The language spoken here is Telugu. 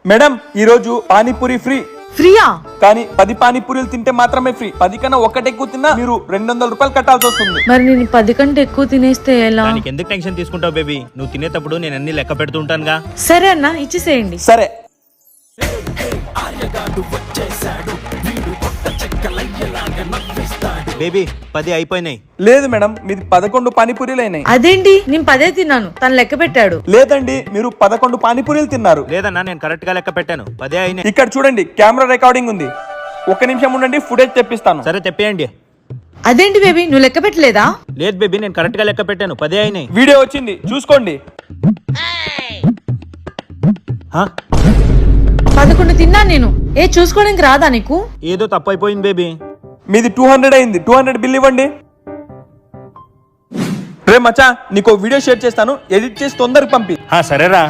మేడం ఈ రోజు పానీపూరి ఫ్రీ. ఫ్రీయా? కానీ 10 పానీపూరీలు తింటే మాత్రమే ఫ్రీ. 10 కన్నా ఒకటి ఎక్కువ తిన్నా మీరు 200 రూపాయలు కట్టాల్సి వస్తుంది. మరి నేను 10 కంటే ఎక్కువ తినేస్తే ఎలా? దానికి ఎందుకు టెన్షన్ తీసుకుంటావు బేబీ? నువ్వు తినేటప్పుడు నేను అన్ని లెక్క పెడుతూ ఉంటానుగా. సరే అన్న, ఇచ్చేసేయండి. సరే. బేబీ 10 అయిపోయినాయి. లేదు మేడం, మీది 11 పానీపూరీలు అయినాయి. అదేంటి, నేను 10 తిన్నాను, తను లెక్క పెట్టాడు. లేదండి, మీరు 11 పానీపూరీలు తిన్నారు. లేదన్నా, నేను కరెక్ట్ గా లెక్క పెట్టాను. 10 అయినాయి. ఇక్కడ చూడండి, కెమెరా రికార్డింగ్ ఉంది. 1 నిమిషం ఉండండి, ఫుటేజ్ తెప్పిస్తాను. సరే తెప్పేయండి. అదేంటి బేబీ, నువ్వు లెక్క పెట్టలేదా? లేదు బేబీ, నేను కరెక్ట్ గా లెక్క పెట్టాను. 10 అయినాయి. వీడియో వచ్చింది, చూసుకోండి. 11 తిన్నాను నేను. చూసుకోవడానికి రాదా నీకు? ఏదో తప్పు అయిపోయింది బేబీ. మీది 200 అయింది. 200 బిల్ ఇవ్వండి. రే మచ్చా, నీకు వీడియో షేర్ చేస్తాను, ఎడిట్ చేసి తొందరగా పంపి. సరేరా.